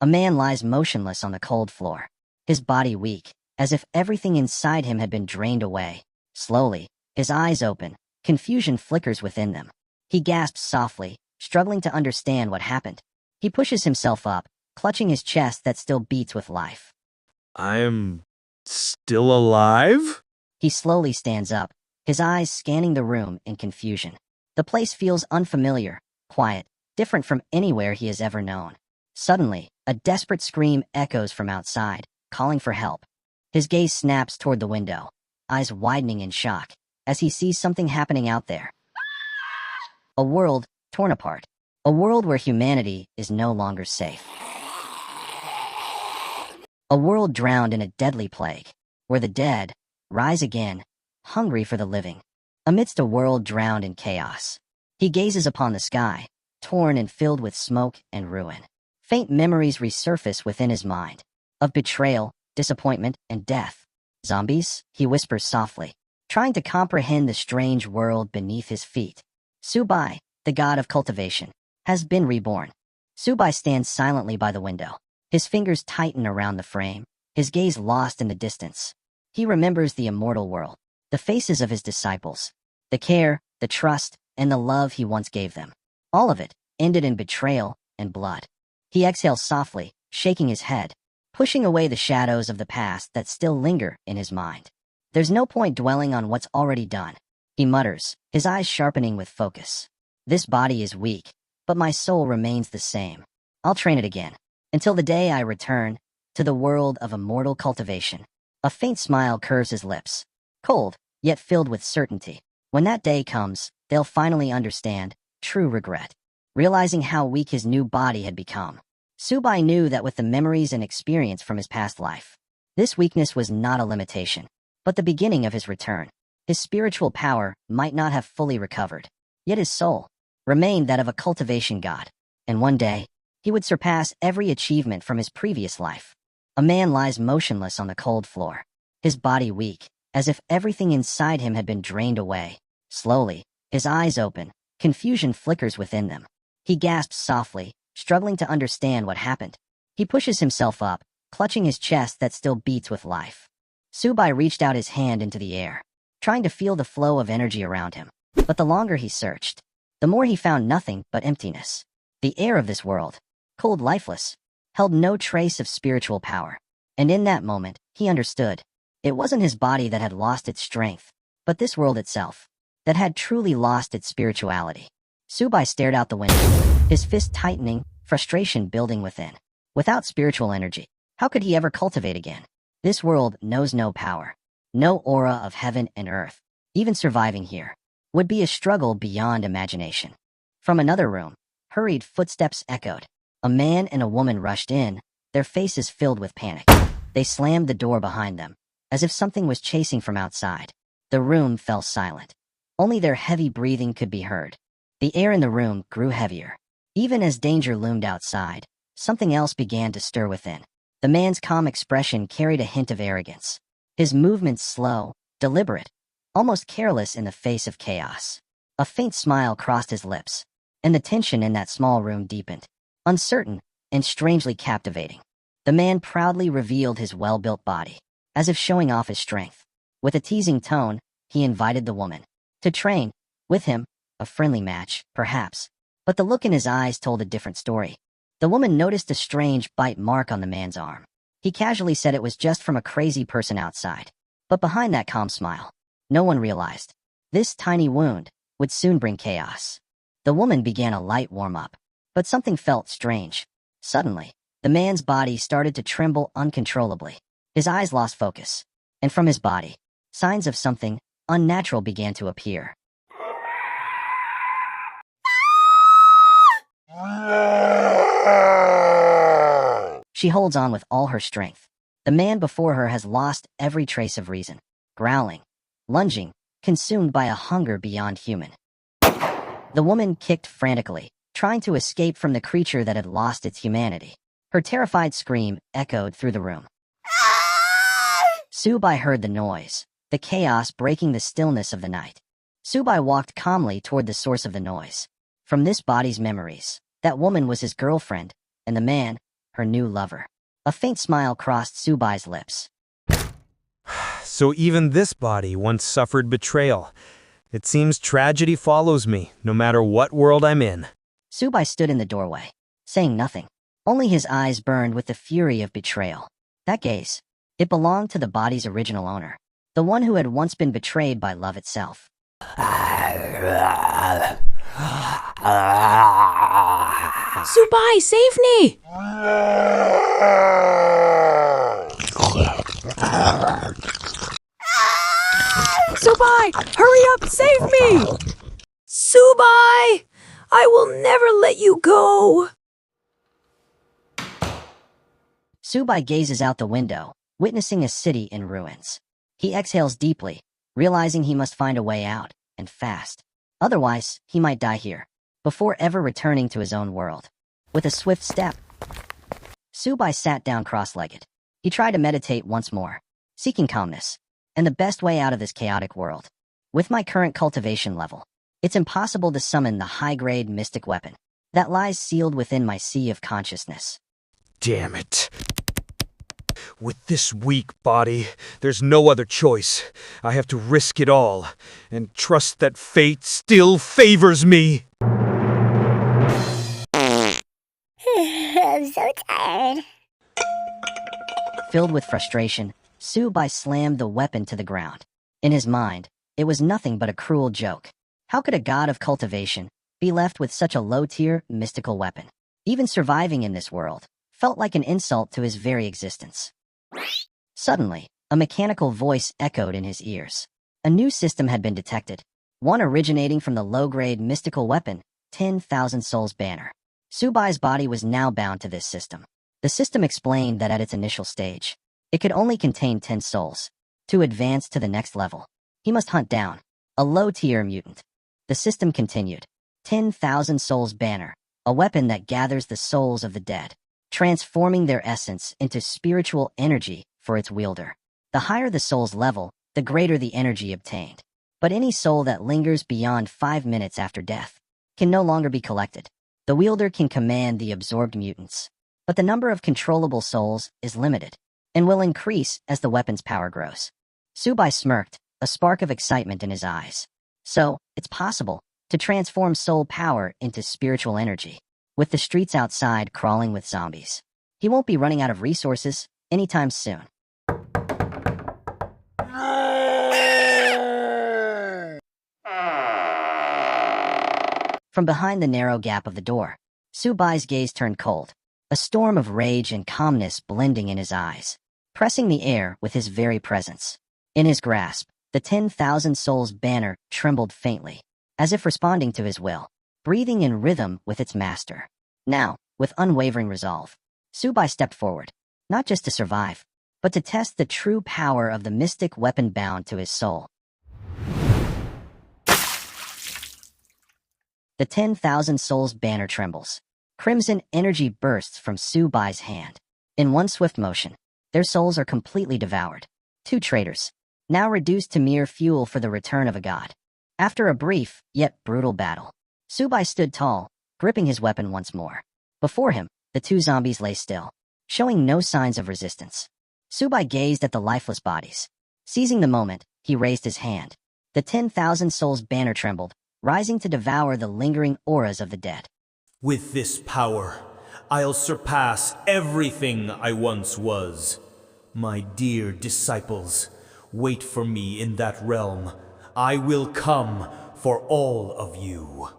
A man lies motionless on the cold floor, his body weak, as if everything inside him had been drained away. Slowly, his eyes open, confusion flickers within them. He gasps softly, struggling to understand what happened. He pushes himself up, clutching his chest that still beats with life. I'm still alive? He slowly stands up, his eyes scanning the room in confusion. The place feels unfamiliar, quiet, different from anywhere he has ever known. Suddenly, a desperate scream echoes from outside, calling for help. His gaze snaps toward the window, eyes widening in shock, as he sees something happening out there. A world torn apart. A world where humanity is no longer safe. A world drowned in a deadly plague, where the dead rise again, hungry for the living. Amidst a world drowned in chaos, he gazes upon the sky, torn and filled with smoke and ruin. Faint memories resurface within his mind, of betrayal, disappointment, and death. Zombies, he whispers softly, trying to comprehend the strange world beneath his feet. Su Bai, the god of cultivation, has been reborn. Su Bai stands silently by the window, his fingers tighten around the frame, his gaze lost in the distance. He remembers the immortal world, the faces of his disciples, the care, the trust, and the love he once gave them. All of it ended in betrayal and blood. He exhales softly, shaking his head, pushing away the shadows of the past that still linger in his mind. There's no point dwelling on what's already done, he mutters, his eyes sharpening with focus. This body is weak, but my soul remains the same. I'll train it again, until the day I return to the world of immortal cultivation. A faint smile curves his lips, cold, yet filled with certainty. When that day comes, they'll finally understand true regret, realizing how weak his new body had become. Su Bai knew that with the memories and experience from his past life, this weakness was not a limitation, but the beginning of his return. His spiritual power might not have fully recovered, yet his soul remained that of a cultivation god, and one day, he would surpass every achievement from his previous life. A man lies motionless on the cold floor, his body weak, as if everything inside him had been drained away. Slowly, his eyes open, confusion flickers within them. He gasps softly, struggling to understand what happened. He pushes himself up, clutching his chest that still beats with life. Su Bai reached out his hand into the air, trying to feel the flow of energy around him. But the longer he searched, the more he found nothing but emptiness. The air of this world, cold, lifeless, held no trace of spiritual power. And in that moment, he understood. It wasn't his body that had lost its strength, but this world itself, that had truly lost its spirituality. Su Bai stared out the window, his fist tightening, frustration building within. Without spiritual energy, how could he ever cultivate again? This world knows no power, no aura of heaven and earth. Even surviving here would be a struggle beyond imagination. From another room, hurried footsteps echoed. A man and a woman rushed in, their faces filled with panic. They slammed the door behind them, as if something was chasing from outside. The room fell silent. Only their heavy breathing could be heard. The air in the room grew heavier. Even as danger loomed outside, something else began to stir within. The man's calm expression carried a hint of arrogance. His movements slow, deliberate, almost careless in the face of chaos. A faint smile crossed his lips, and the tension in that small room deepened. Uncertain and strangely captivating, the man proudly revealed his well-built body, as if showing off his strength. With a teasing tone, he invited the woman to train with him, a friendly match, perhaps. But the look in his eyes told a different story. The woman noticed a strange bite mark on the man's arm. He casually said it was just from a crazy person outside. But behind that calm smile, no one realized this tiny wound would soon bring chaos. The woman began a light warm-up, but something felt strange. Suddenly, the man's body started to tremble uncontrollably. His eyes lost focus, and from his body, signs of something unnatural began to appear. She holds on with all her strength. The man before her has lost every trace of reason, growling, lunging, consumed by a hunger beyond human. The woman kicked frantically, trying to escape from the creature that had lost its humanity. Her terrified scream echoed through the room. Su Bai heard the noise, the chaos breaking the stillness of the night. Su Bai walked calmly toward the source of the noise. From this body's memories, that woman was his girlfriend, and the man her new lover. A faint smile crossed Su Bai's lips. So even this body once suffered betrayal. It seems tragedy follows me, no matter what world I'm in. Su Bai stood in the doorway, saying nothing. Only his eyes burned with the fury of betrayal. That gaze, it belonged to the body's original owner, the one who had once been betrayed by love itself. Su Bai, save me! Su Bai, hurry up, save me! Su Bai, I will never let you go. Su Bai gazes out the window, witnessing a city in ruins. He exhales deeply, realizing he must find a way out, and fast. Otherwise, he might die here, before ever returning to his own world. With a swift step, Su Bai sat down cross-legged. He tried to meditate once more, seeking calmness, and the best way out of this chaotic world. With my current cultivation level, it's impossible to summon the high-grade mystic weapon that lies sealed within my sea of consciousness. Damn it. With this weak body, there's no other choice. I have to risk it all, and trust that fate still favors me. I'm so tired. Filled with frustration, Su Bai slammed the weapon to the ground. In his mind, it was nothing but a cruel joke. How could a god of cultivation be left with such a low-tier, mystical weapon? Even surviving in this world felt like an insult to his very existence. Suddenly, a mechanical voice echoed in his ears. A new system had been detected, one originating from the low-grade mystical weapon, 10,000 Souls Banner. Su Bai's body was now bound to this system. The system explained that at its initial stage, it could only contain 10 souls. To advance to the next level, he must hunt down a low-tier mutant. The system continued. 10,000 Souls Banner, a weapon that gathers the souls of the dead, transforming their essence into spiritual energy for its wielder. The higher the soul's level, the greater the energy obtained. But any soul that lingers beyond 5 minutes after death can no longer be collected. The wielder can command the absorbed mutants, but the number of controllable souls is limited and will increase as the weapon's power grows. Su Bai smirked, a spark of excitement in his eyes. So, it's possible to transform soul power into spiritual energy. With the streets outside crawling with zombies, he won't be running out of resources anytime soon. From behind the narrow gap of the door, Su Bai's gaze turned cold, a storm of rage and calmness blending in his eyes, pressing the air with his very presence. In his grasp, the 10,000 Souls Banner trembled faintly, as if responding to his will, breathing in rhythm with its master. Now, with unwavering resolve, Su Bai stepped forward, not just to survive, but to test the true power of the mystic weapon bound to his soul. The 10,000 Souls Banner trembles. Crimson energy bursts from Su Bai's hand. In one swift motion, their souls are completely devoured. 2 traitors, now reduced to mere fuel for the return of a god. After a brief, yet brutal battle, Su Bai stood tall, gripping his weapon once more. Before him, the 2 zombies lay still, showing no signs of resistance. Su Bai gazed at the lifeless bodies. Seizing the moment, he raised his hand. The 10,000 Souls Banner trembled, rising to devour the lingering auras of the dead. With this power, I'll surpass everything I once was. My dear disciples, wait for me in that realm. I will come for all of you.